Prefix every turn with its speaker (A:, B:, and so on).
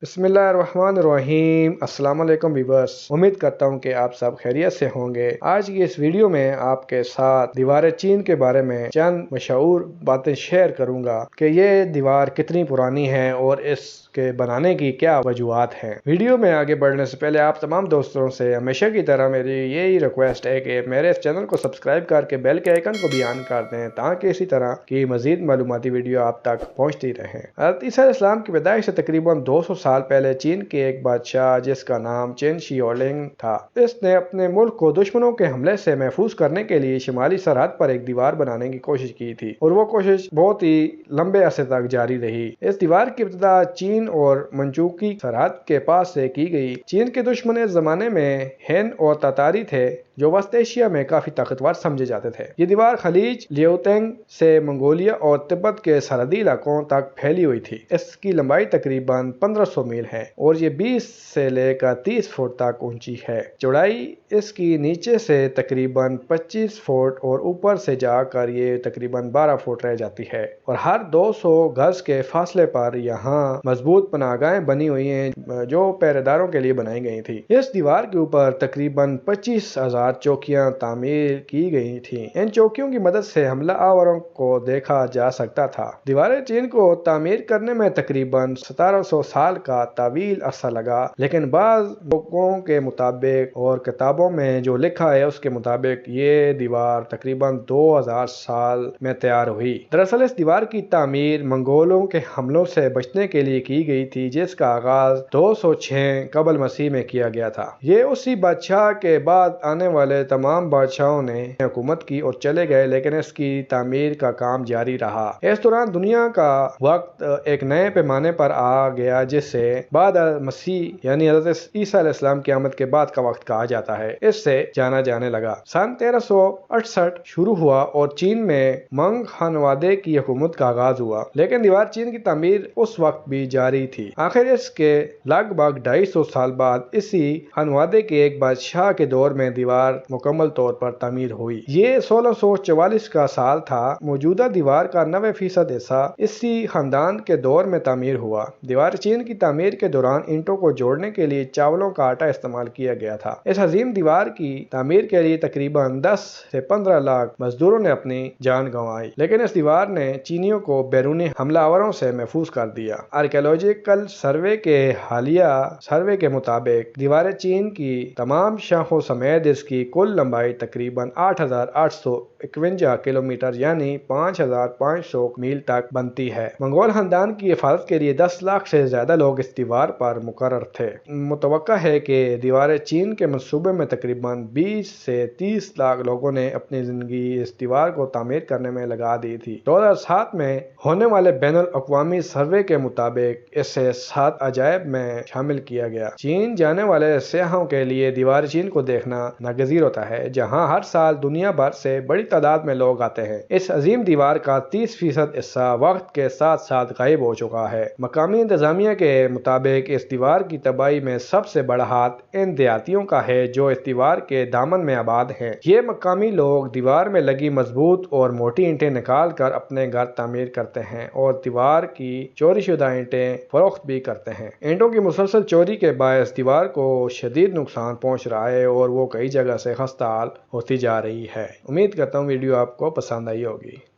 A: بسم اللہ الرحمن الرحیم۔ السلام علیکم ویورز، امید کرتا ہوں کہ آپ سب خیریت سے ہوں گے۔ آج کی اس ویڈیو میں آپ کے ساتھ دیوار چین کے بارے میں چند مشہور باتیں شیئر کروں گا کہ یہ دیوار کتنی پرانی ہے اور اس کے بنانے کی کیا وجوہات ہیں۔ ویڈیو میں آگے بڑھنے سے پہلے آپ تمام دوستوں سے ہمیشہ کی طرح میری یہی ریکویسٹ ہے کہ میرے اس چینل کو سبسکرائب کر کے بیل کے آئیکن کو بھی آن کر دیں تاکہ اسی طرح کی مزید معلوماتی ویڈیو آپ تک پہنچتی رہیں۔ حضرت عیسیٰ علیہ السلام کی پیدائش سے تقریباً 200 سال پہلے چین کے ایک بادشاہ جس کا نام چین شی ہونگ تھا، اس نے اپنے ملک کو دشمنوں کے حملے سے محفوظ کرنے کے لیے شمالی سرحد پر ایک دیوار بنانے کی کوشش کی تھی، اور وہ کوشش بہت ہی لمبے عرصے تک جاری رہی۔ اس دیوار کی ابتدا چین اور منچو کی سرحد کے پاس سے کی گئی۔ چین کے دشمن اس زمانے میں ہین اور تاتاری تھے جو وسط ایشیا میں کافی طاقتور سمجھے جاتے تھے۔ یہ دیوار خلیج لیوتینگ سے منگولیا اور تبت کے سرحدی علاقوں تک پھیلی ہوئی تھی۔ اس کی لمبائی تقریباً 1500 میل ہے اور یہ 20 سے لے کر 30 فٹ تک اونچی ہے۔ چوڑائی اس کی نیچے سے تقریباً 25 فٹ اور اوپر سے جا کر یہ تقریباً 12 فٹ رہ جاتی ہے، اور ہر 200 گز کے فاصلے پر یہاں مضبوط پناہگاہیں بنی ہوئی ہیں جو پہرے داروں کے لیے بنائی گئی تھی۔ اس دیوار کے اوپر تقریباً 25,000 چوکیاں تعمیر کی گئی تھیں۔ ان چوکیوں کی مدد سے حملہ آوروں کو دیکھا جا سکتا تھا۔ دیوار چین کو تعمیر کرنے میں تقریباً 1700 سال کا طویل عرصہ لگا، لیکن بعض لوگوں کے مطابق اور کتابوں میں جو لکھا ہے اس کے مطابق یہ دیوار تقریباً 2000 سال میں تیار ہوئی۔ دراصل اس دیوار کی تعمیر منگولوں کے حملوں سے بچنے کے لیے کی گئی تھی جس کا آغاز 206 قبل مسیح میں کیا گیا تھا۔ یہ اسی بادشاہ کے بعد آنے والے تمام بادشاہوں نے حکومت کی اور چلے گئے، لیکن اس کی تعمیر کا کام جاری رہا۔ اس دوران دنیا کا وقت ایک نئے پیمانے پر آ گیا جسے بعد مسیح یعنی حضرت عیسیٰ علیہ السلام کی آمد کے بعد کا وقت کہا جاتا ہے، اس سے جانا جانے لگا۔ سن 1368 شروع ہوا اور چین میں منگ خانوادے کی حکومت کا آغاز ہوا، لیکن دیوار چین کی تعمیر اس وقت بھی جاری تھی۔ آخر اس کے لگ بھگ 250 سال بعد اسی خانوادے کے ایک بادشاہ کے دور میں دیوار مکمل طور پر تعمیر ہوئی۔ یہ 1644 کا سال تھا۔ موجودہ دیوار کا 90% حصہ اسی خاندان کے دور میں تعمیر ہوا۔ دیوار چین کی تعمیر کے دوران اینٹوں کو جوڑنے کے لیے چاولوں کا آٹا استعمال کیا گیا تھا۔ اس عظیم دیوار کی تعمیر کے لیے تقریباً 10 سے 15 لاکھ مزدوروں نے اپنی جان گنوائی، لیکن اس دیوار نے چینیوں کو بیرونی حملہ آوروں سے محفوظ کر دیا۔ آرکیالوجیکل سروے کے حالیہ سروے کے مطابق دیوار چین کی تمام شاخوں سمیت اس کی کل لمبائی تقریباً 8851 کلومیٹر یعنی 5500 میل تک بنتی ہے۔ منگول خاندان کی حفاظت کے لیے 10 لاکھ سے زیادہ لوگ اس دیوار پر مقرر تھے۔ متوقع ہے کہ دیوار چین کے منصوبے میں تقریباً 20 سے 30 لاکھ لوگوں نے اپنی زندگی اس دیوار کو تعمیر کرنے میں لگا دی تھی۔ 2007 میں ہونے والے بین الاقوامی سروے کے مطابق اسے 7 عجائب میں شامل کیا گیا۔ چین جانے والے سیاحوں کے لیے دیوار چین کو دیکھنا ناگزیر ہوتا ہے، جہاں ہر سال دنیا بھر سے بڑی تعداد میں لوگ آتے ہیں۔ اس عظیم دیوار کا 30% حصہ وقت کے ساتھ ساتھ غائب ہو چکا ہے۔ مقامی انتظامیہ کے مطابق اس دیوار کی تباہی میں سب سے بڑا ہاتھ ان دیہاتیوں کا ہے جو اس دیوار کے دامن میں آباد ہیں۔ یہ مقامی لوگ دیوار میں لگی مضبوط اور موٹی اینٹیں نکال کر اپنے گھر تعمیر کرتے ہیں اور دیوار کی چوری شدہ اینٹیں فروخت بھی کرتے ہیں۔ اینٹوں کی مسلسل چوری کے باعث دیوار کو شدید نقصان پہنچ رہا ہے اور وہ کئی جگہ سے خستہ حال ہوتی جا رہی ہے۔ امید کرتا ہوں ویڈیو آپ کو پسند آئی ہوگی۔